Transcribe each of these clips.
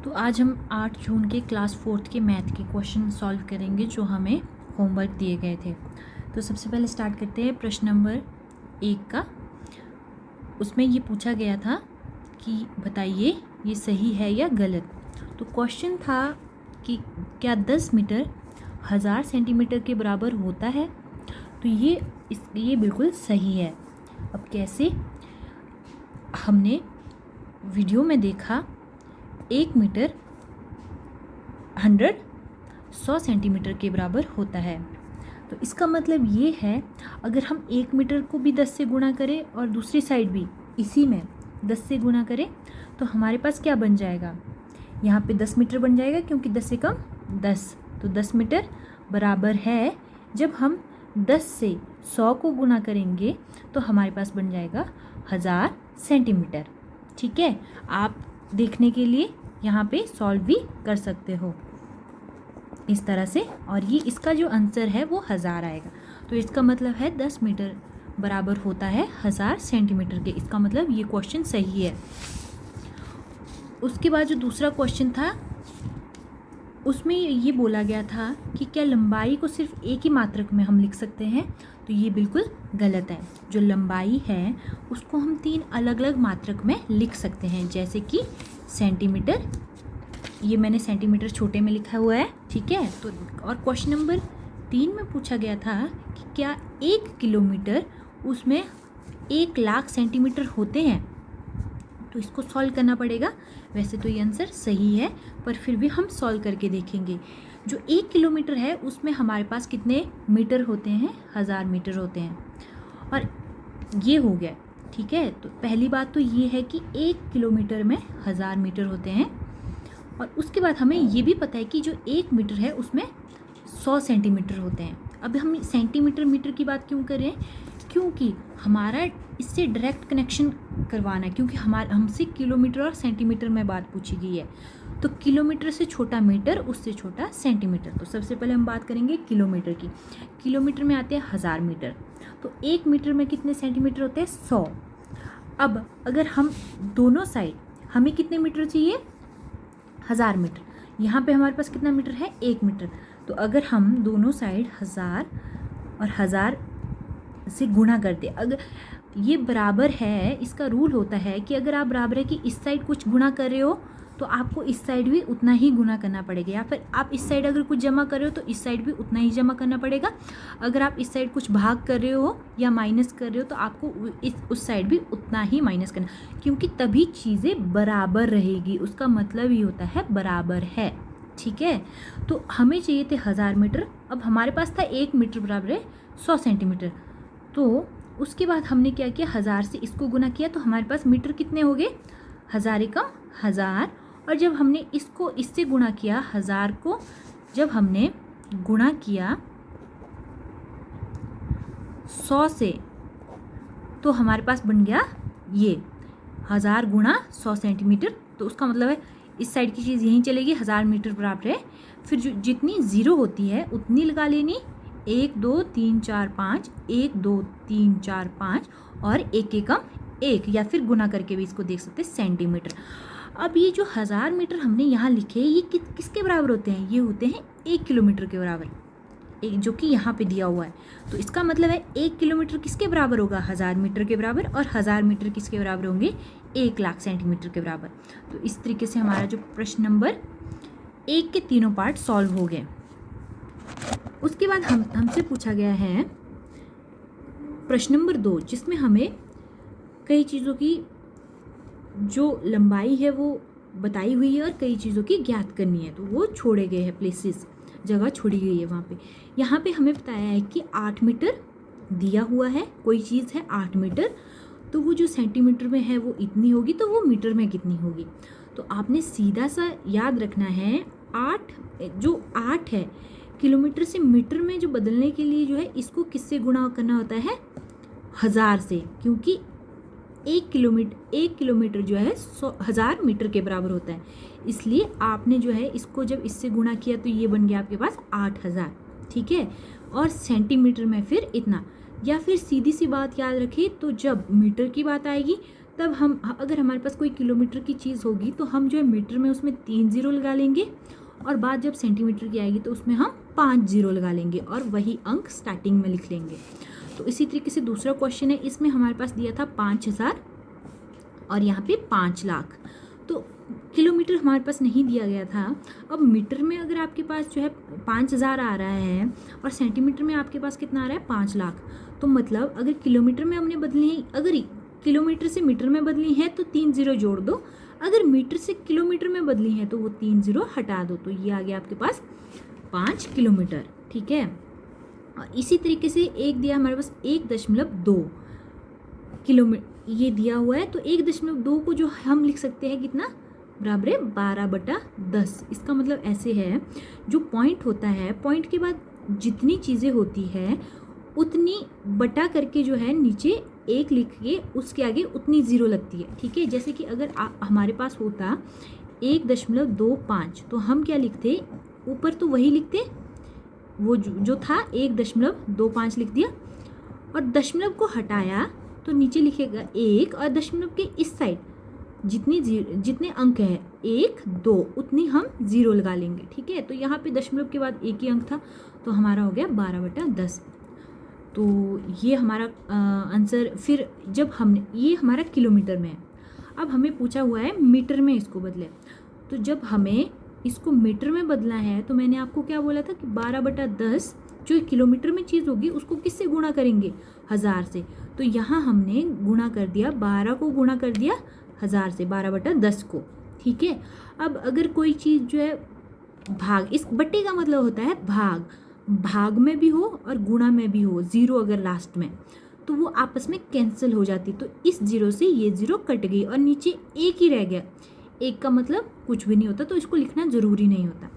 तो आज हम 8 जून के क्लास 4th के मैथ के क्वेश्चन सॉल्व करेंगे जो हमें होमवर्क दिए गए थे। तो सबसे पहले स्टार्ट करते हैं प्रश्न नंबर 1 का। उसमें ये पूछा गया था कि बताइए ये सही है या गलत। तो क्वेश्चन था कि क्या 10 मीटर 1000 सेंटीमीटर के बराबर होता है। तो ये बिल्कुल सही है। अब कैसे? हमने वीडियो में देखा 1 मीटर 100 सेंटीमीटर के बराबर होता है। तो इसका मतलब ये है, अगर हम 1 मीटर को भी 10 से गुणा करें और दूसरी साइड भी इसी में 10 से गुणा करें तो हमारे पास क्या बन जाएगा, यहाँ पे 10 मीटर बन जाएगा, क्योंकि 10 से कम 10। तो 10 मीटर बराबर है, जब हम 10 से 100 को गुणा करेंगे तो हमारे पास बन जाएगा 1000 सेंटीमीटर। ठीक है, आप देखने के लिए यहाँ पे सॉल्व भी कर सकते हो इस तरह से। और ये इसका जो आंसर है वो 1000 आएगा। तो इसका मतलब है 10 मीटर बराबर होता है 1000 सेंटीमीटर के। इसका मतलब ये क्वेश्चन सही है। उसके बाद जो दूसरा क्वेश्चन था उसमें ये बोला गया था कि क्या लंबाई को सिर्फ एक ही मात्रक में हम लिख सकते हैं। तो ये बिल्कुल गलत है। जो लंबाई है उसको हम 3 अलग अलग मात्रक में लिख सकते हैं, जैसे कि सेंटीमीटर। ये मैंने सेंटीमीटर छोटे में लिखा हुआ है, ठीक है। तो और क्वेश्चन नंबर 3 में पूछा गया था कि क्या 1 किलोमीटर उसमें 1,00,000 सेंटीमीटर होते हैं। तो इसको सॉल्व करना पड़ेगा। वैसे तो ये आंसर सही है, पर फिर भी हम सॉल्व करके देखेंगे। जो 1 किलोमीटर है उसमें हमारे पास कितने मीटर होते हैं, 1000 मीटर होते हैं। और ये हो गया, ठीक है। तो पहली बात तो ये है कि 1 किलोमीटर में 1000 मीटर होते हैं। और उसके बाद हमें ये भी पता है कि जो 1 मीटर है उसमें 100 सेंटीमीटर होते हैं। अब हम सेंटीमीटर मीटर की बात क्यों करें, क्योंकि हमारा इससे डायरेक्ट कनेक्शन करवाना है, क्योंकि हमसे किलोमीटर और सेंटीमीटर में बात पूछी गई है। तो किलोमीटर से छोटा मीटर, उससे छोटा सेंटीमीटर। तो सबसे पहले हम बात करेंगे किलोमीटर की। किलोमीटर में आते हैं 1000 मीटर। तो 1 मीटर में कितने सेंटीमीटर होते हैं, 100। अब अगर हम दोनों साइड, हमें कितने मीटर चाहिए, 1000 मीटर। यहाँ पे हमारे पास कितना मीटर है, 1 मीटर। तो अगर हम दोनों साइड 1000 और 1000 से गुणा कर दे, अगर ये बराबर है, इसका रूल होता है कि अगर आप बराबर है कि इस साइड कुछ गुणा कर रहे हो तो आपको इस साइड भी उतना ही गुणा करना पड़ेगा, या फिर आप इस साइड अगर कुछ जमा कर रहे हो तो इस साइड भी उतना ही जमा करना पड़ेगा। अगर आप इस साइड कुछ भाग कर रहे हो या माइनस कर रहे हो तो आपको उस साइड भी उतना ही माइनस करना, क्योंकि तभी चीज़ें बराबर रहेगी। उसका मतलब ही होता है बराबर है, ठीक है। तो हमें चाहिए थे 1000 मीटर। अब हमारे पास था 1 मीटर बराबर है 100 सेंटीमीटर। तो उसके बाद हमने क्या किया, 1000 से इसको गुना किया तो हमारे पास मीटर कितने हो गए, 1000 एकम 1000। और जब हमने इसको इससे गुणा किया, 1000 को जब हमने गुणा किया 100 से, तो हमारे पास बन गया ये 1000 गुणा 100 सेंटीमीटर। तो उसका मतलब है इस साइड की चीज़ यहीं चलेगी, 1000 मीटर बराबर है। फिर जो जितनी ज़ीरो होती है उतनी लगा लेनी, 1 2 3 4 5, 1 2 3 4 5 और 1 एकम 1, या फिर गुना करके भी इसको देख सकते हैं, सेंटीमीटर। अब ये जो 1000 मीटर हमने यहाँ लिखे, ये किसके बराबर होते हैं, ये होते हैं 1 किलोमीटर के बराबर, जो कि यहाँ पे दिया हुआ है। तो इसका मतलब है 1 किलोमीटर किसके बराबर होगा, 1000 मीटर के बराबर। और 1000 मीटर किसके बराबर होंगे, 1,00,000 सेंटीमीटर के बराबर। तो इस तरीके से हमारा जो प्रश्न नंबर 1 के तीनों पार्ट सॉल्व हो गए। उसके बाद हमसे पूछा गया है प्रश्न नंबर 2, जिसमें हमें कई चीज़ों की जो लंबाई है वो बताई हुई है और कई चीज़ों की ज्ञात करनी है। तो वो छोड़े गए हैं, प्लेसेस, जगह छोड़ी गई है वहाँ पे। यहाँ पे हमें बताया है कि 8 मीटर दिया हुआ है, कोई चीज़ है 8 मीटर। तो वो जो सेंटीमीटर में है वो इतनी होगी, तो वो मीटर में कितनी होगी। तो आपने सीधा सा याद रखना है, 8 है, किलोमीटर से मीटर में जो बदलने के लिए जो है इसको किससे गुणा करना होता है, 1000 से, क्योंकि 1 किलोमीटर जो है 1000 मीटर के बराबर होता है। इसलिए आपने जो है इसको जब इससे गुणा किया तो ये बन गया आपके पास 8000, ठीक है। और सेंटीमीटर में फिर इतना, या फिर सीधी सी बात याद रखिए, तो जब मीटर की बात आएगी तब हम अगर हमारे पास कोई किलोमीटर की चीज़ होगी तो हम जो है मीटर में उसमें 3 जीरो लगा लेंगे, और बात जब सेंटीमीटर की आएगी तो उसमें हम 5 जीरो लगा लेंगे और वही अंक स्टार्टिंग में लिख लेंगे। तो इसी तरीके से दूसरा क्वेश्चन है, इसमें हमारे पास दिया था 5000 और यहाँ पे 5 लाख। तो किलोमीटर हमारे पास नहीं दिया गया था। अब मीटर में अगर आपके पास जो है 5000 आ रहा है और सेंटीमीटर में आपके पास कितना आ रहा है 5 लाख, तो मतलब अगर किलोमीटर में हमने बदली है, अगर किलोमीटर से मीटर में बदली है तो 3 जीरो जोड़ दो, अगर मीटर से किलोमीटर में बदली है तो वो 3 जीरो हटा दो, तो ये आ गया आपके पास 5 किलोमीटर। ठीक है, और इसी तरीके से एक दिया हमारे पास 1.2 किलोमीटर, ये दिया हुआ है, तो 1.2 को जो हम लिख सकते हैं कितना, बराबर है 12/10। इसका मतलब ऐसे है, जो पॉइंट होता है, पॉइंट के बाद जितनी चीज़ें होती है उतनी बटा करके जो है नीचे एक लिख के उसके आगे उतनी ज़ीरो लगती है। ठीक है, जैसे कि अगर हमारे पास होता 1.25 तो हम क्या लिखते, ऊपर तो वही लिखते, वो जो था 1.25 लिख दिया, और दशमलव को हटाया तो नीचे लिखेगा 1, और दशमलव के इस साइड जितने अंक है 1 2 उतनी हम ज़ीरो लगा लेंगे। ठीक है, तो यहाँ पे दशमलव के बाद एक ही अंक था, तो हमारा हो गया 12/10। तो ये हमारा आंसर। फिर जब हमने, ये हमारा किलोमीटर में है, अब हमें पूछा हुआ है मीटर में इसको बदले, तो जब हमें इसको मीटर में बदलना है तो मैंने आपको क्या बोला था कि 12/10 जो किलोमीटर में चीज़ होगी उसको किससे गुणा करेंगे, 1000 से। तो यहाँ हमने गुणा कर दिया, 12 को गुणा कर दिया 1000 से, 12/10 को। ठीक है, अब अगर कोई चीज़ जो है भाग, इस बट्टे का मतलब होता है भाग में भी हो और गुणा में भी हो, ज़ीरो अगर लास्ट में, तो वो आपस में कैंसिल हो जाती, तो इस जीरो से ये ज़ीरो कट गई और नीचे एक ही रह गया। एक का मतलब कुछ भी नहीं होता, तो इसको लिखना ज़रूरी नहीं होता।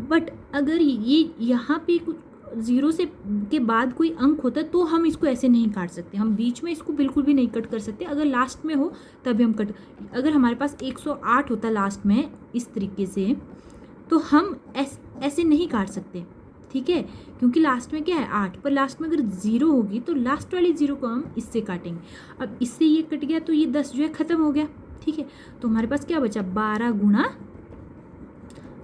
बट अगर ये यहाँ पे कुछ ज़ीरो से के बाद कोई अंक होता है तो हम इसको ऐसे नहीं काट सकते, हम बीच में इसको बिल्कुल भी नहीं कट कर सकते। अगर लास्ट में हो तभी हम कट, अगर हमारे पास 108 होता लास्ट में इस तरीके से, तो हम ऐसे नहीं काट सकते। ठीक है, क्योंकि लास्ट में क्या है 8, पर लास्ट में अगर ज़ीरो होगी तो लास्ट वाली ज़ीरो को हम इससे काटेंगे। अब इससे ये कट गया तो ये 10 जो है ख़त्म हो गया। ठीक है, तो हमारे पास क्या बचा, 12 गुणा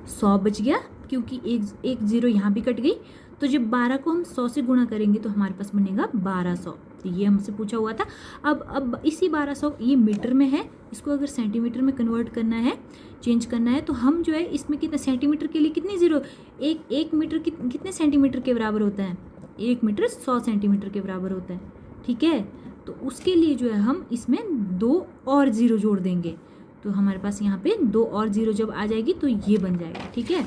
100 बच गया, क्योंकि एक ज़ीरो यहाँ भी कट गई। तो जब 12 को हम 100 से गुणा करेंगे तो हमारे पास बनेगा 1200। तो ये हमसे पूछा हुआ था। अब इसी 1200 ये मीटर में है, इसको अगर सेंटीमीटर में कन्वर्ट करना है, चेंज करना है, तो हम जो है इसमें कितने सेंटीमीटर के लिए कितनी ज़ीरो, एक मीटर कितने सेंटीमीटर के बराबर होता है, 1 मीटर 100 सेंटीमीटर के बराबर होता है। ठीक है, तो उसके लिए जो है हम इसमें 2 और ज़ीरो जोड़ देंगे, तो हमारे पास यहाँ पे 2 और ज़ीरो जब आ जाएगी तो ये बन जाएगा। ठीक है,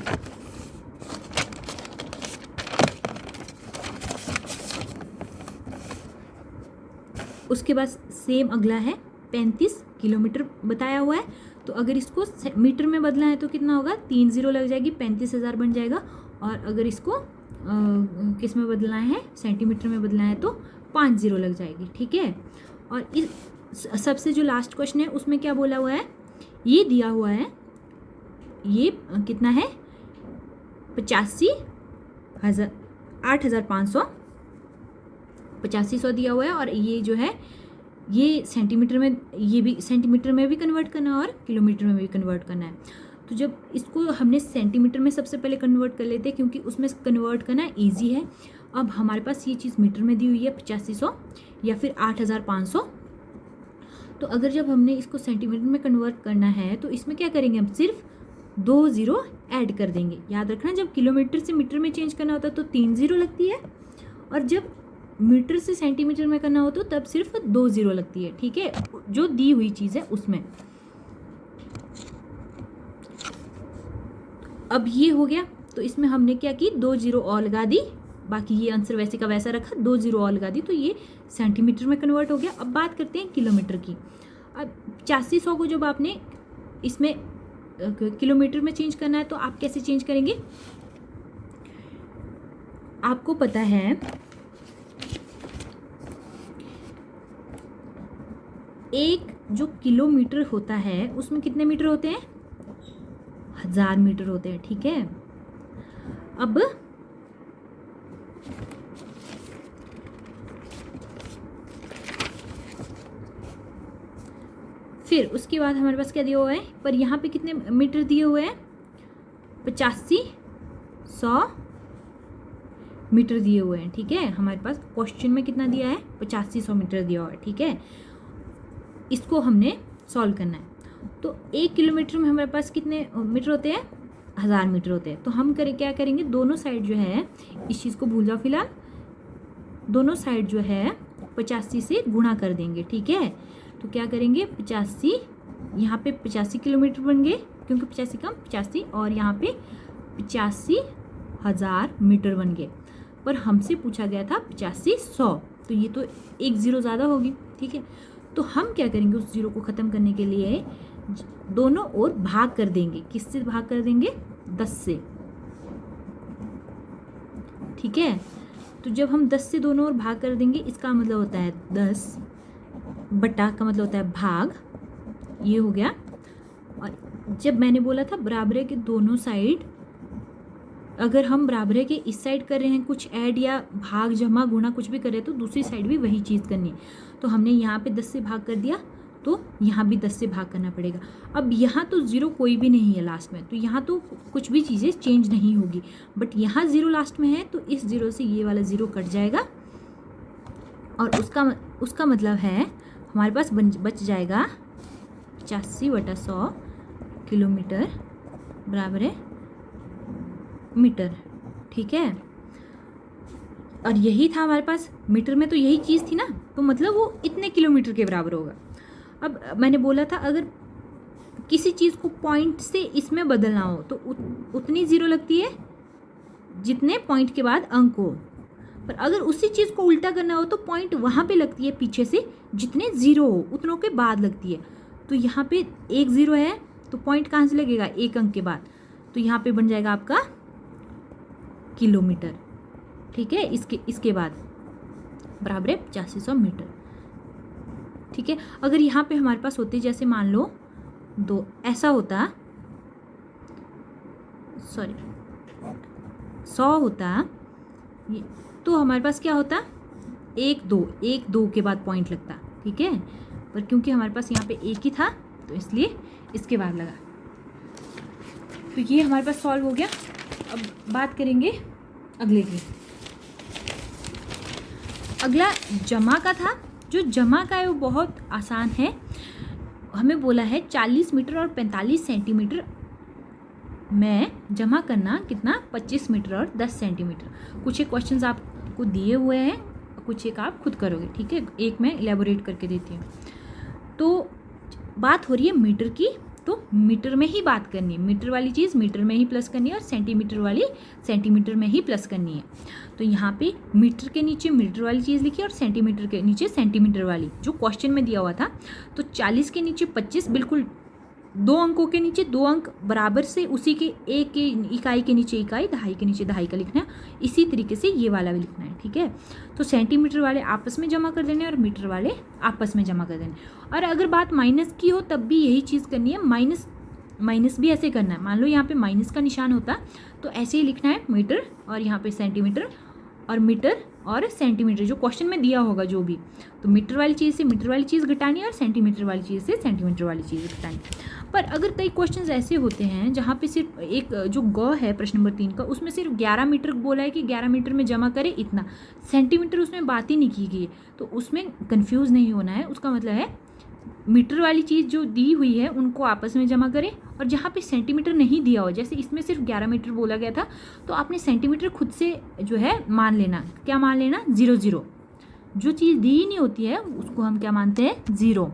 उसके बाद सेम अगला है 35 किलोमीटर बताया हुआ है, तो अगर इसको मीटर में बदलना है तो कितना होगा, 3 जीरो लग जाएगी, 35,000 बन जाएगा। और अगर इसको किस में बदलना है, सेंटीमीटर में बदलना है तो 5 जीरो लग जाएगी। ठीक है, और इस सबसे जो लास्ट क्वेश्चन है उसमें क्या बोला हुआ है, ये दिया हुआ है, ये कितना है 85,000 8,500 8500 दिया हुआ है, और ये जो है ये सेंटीमीटर में, ये भी सेंटीमीटर में भी कन्वर्ट करना है और किलोमीटर में भी कन्वर्ट करना है। तो जब इसको हमने सेंटीमीटर में सबसे पहले कन्वर्ट कर लेते हैं, क्योंकि उसमें कन्वर्ट करना ईजी है। अब हमारे पास ये चीज़ मीटर में दी हुई है 8500 या फिर 8500, तो अगर जब हमने इसको सेंटीमीटर में कन्वर्ट करना है तो इसमें क्या करेंगे, हम सिर्फ 2 ज़ीरो ऐड कर देंगे। याद रखना, जब किलोमीटर से मीटर में चेंज करना होता है तो 3 ज़ीरो लगती है, और जब मीटर से सेंटीमीटर में करना हो तो तब सिर्फ 2 ज़ीरो लगती है। ठीक है, जो दी हुई चीज़ है उसमें। अब ये हो गया, तो इसमें हमने क्या की, 2 ज़ीरो और लगा दी, बाकी ये आंसर वैसे का वैसा रखा, 2 ज़ीरो और लगा दी, तो ये सेंटीमीटर में कन्वर्ट हो गया। अब बात करते हैं किलोमीटर की। अब 8500 को जब आपने इसमें किलोमीटर में चेंज करना है तो आप कैसे चेंज करेंगे, आपको पता है एक जो किलोमीटर होता है उसमें कितने मीटर होते हैं, 1000 मीटर होते हैं। ठीक है, अब फिर उसके बाद हमारे पास क्या दिया हुआ है, पर यहाँ पे कितने मीटर दिए हुए हैं, 85-100 मीटर दिए हुए हैं। ठीक है, हमारे पास क्वेश्चन में कितना दिया है, 85-100 मीटर दिया हुआ है। ठीक है, इसको हमने सॉल्व करना है। तो 1 किलोमीटर में हमारे पास कितने मीटर होते हैं, 1000 मीटर होते हैं। तो हम क्या करेंगे, दोनों साइड जो है, इस चीज़ को भूल जाओ फिलहाल, दोनों साइड जो है 85 से गुणा कर देंगे। ठीक है, तो क्या करेंगे, 85, यहाँ पे 85 किलोमीटर बन गए, क्योंकि 85 कम 85, और यहाँ पे 85,000 मीटर बन गए। पर हमसे पूछा गया था 85-100, तो ये तो एक ज़ीरो ज़्यादा होगी। ठीक है, तो हम क्या करेंगे, उस ज़ीरो को ख़त्म करने के लिए दोनों ओर भाग कर देंगे। किससे भाग कर देंगे, 10 से। ठीक है, तो जब हम 10 से दोनों ओर भाग कर देंगे, इसका मतलब होता है 10 बटा का मतलब होता है भाग, ये हो गया। और जब मैंने बोला था बराबरे के दोनों साइड, अगर हम बराबरे के इस साइड कर रहे हैं कुछ ऐड या भाग जमा गुणा कुछ भी कर रहे हैं, तो दूसरी साइड भी वही चीज़ करनी है। तो हमने यहाँ पे 10 से भाग कर दिया, तो यहाँ भी 10 से भाग करना पड़ेगा। अब यहाँ तो ज़ीरो कोई भी नहीं है लास्ट में, तो यहाँ तो कुछ भी चीज़ें चेंज नहीं होगी, बट यहाँ ज़ीरो लास्ट में है, तो इस ज़ीरो से ये वाला ज़ीरो कट जाएगा, और उसका मतलब है हमारे पास बच जाएगा 85/100 किलोमीटर बराबर है मीटर। ठीक है, और यही था हमारे पास, मीटर में तो यही चीज़ थी ना, तो मतलब वो इतने किलोमीटर के बराबर होगा। अब मैंने बोला था अगर किसी चीज़ को पॉइंट से इसमें बदलना हो तो उतनी ज़ीरो लगती है जितने पॉइंट के बाद अंक हो, पर अगर उसी चीज़ को उल्टा करना हो तो पॉइंट वहाँ पे लगती है पीछे से, जितने ज़ीरो हो उतनों के बाद लगती है। तो यहाँ पे एक ज़ीरो है, तो पॉइंट कहाँ से लगेगा, एक अंक के बाद, तो यहाँ पे बन जाएगा आपका किलोमीटर। ठीक है, इसके बाद बराबर है 8500 मीटर। ठीक है, अगर यहाँ पे हमारे पास होते, जैसे मान लो दो, ऐसा होता, सॉरी 100 होता, तो हमारे पास क्या होता, 1-2 के बाद पॉइंट लगता। ठीक है, पर क्योंकि हमारे पास यहाँ पे एक ही था, तो इसलिए इसके बाद लगा। तो ये हमारे पास सॉल्व हो गया। अब बात करेंगे अगले की। अगला जमा का था। जो जमा का है वो बहुत आसान है। हमें बोला है 40 मीटर और 45 सेंटीमीटर में जमा करना कितना, 25 मीटर और 10 सेंटीमीटर। कुछ एक क्वेश्चंस आपको दिए हुए हैं, कुछ एक आप खुद करोगे। ठीक है, एक मैं इलेबोरेट करके देती हूँ। तो बात हो रही है मीटर की, तो मीटर में ही बात करनी है। मीटर वाली चीज़ मीटर में ही प्लस करनी है, और सेंटीमीटर वाली सेंटीमीटर में ही प्लस करनी है। तो यहाँ पे मीटर के नीचे मीटर वाली चीज़ लिखी और सेंटीमीटर के नीचे सेंटीमीटर वाली, जो क्वेश्चन में दिया हुआ था। तो 40 के नीचे 25, बिल्कुल 2 अंकों के नीचे 2 अंक बराबर से उसी के एक के इकाई के नीचे इकाई, दहाई के नीचे दहाई का लिखना है। इसी तरीके से ये वाला भी लिखना है। ठीक है, तो सेंटीमीटर वाले आपस में जमा कर देने और मीटर वाले आपस में जमा कर देने। और अगर बात माइनस की हो तब भी यही चीज़ करनी है। माइनस भी ऐसे करना है। मान लो यहाँ पे माइनस का निशान होता तो ऐसे ही लिखना है, मीटर और यहाँ पे सेंटीमीटर, और मीटर और सेंटीमीटर जो क्वेश्चन में दिया होगा जो भी। तो मीटर वाली चीज़ से मीटर वाली चीज़ घटानी है और सेंटीमीटर वाली चीज़ से सेंटीमीटर वाली चीज़ घटानी। पर अगर कई क्वेश्चंस ऐसे होते हैं जहाँ पे सिर्फ एक जो ग है प्रश्न नंबर 3 का, उसमें सिर्फ 11 मीटर बोला है कि 11 मीटर में जमा करे इतना, सेंटीमीटर उसमें बात ही नहीं की गई है। तो उसमें कन्फ्यूज़ नहीं होना है। उसका मतलब है मीटर वाली चीज़ जो दी हुई है उनको आपस में जमा करें, और जहाँ पे सेंटीमीटर नहीं दिया हो, जैसे इसमें सिर्फ 11 मीटर बोला गया था, तो आपने सेंटीमीटर खुद से जो है मान लेना। क्या मान लेना, 0-0। जो चीज़ दी ही नहीं होती है उसको हम क्या मानते हैं, 0।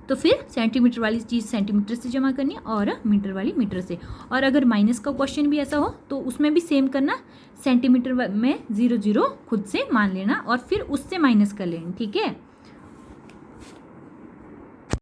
तो फिर सेंटीमीटर वाली चीज़ सेंटीमीटर से जमा करनी है और मीटर वाली मीटर से। और अगर माइनस का क्वेश्चन भी ऐसा हो तो उसमें भी सेम करना, सेंटीमीटर में 0-0 खुद से मान लेना और फिर उससे माइनस कर लेना। ठीक है।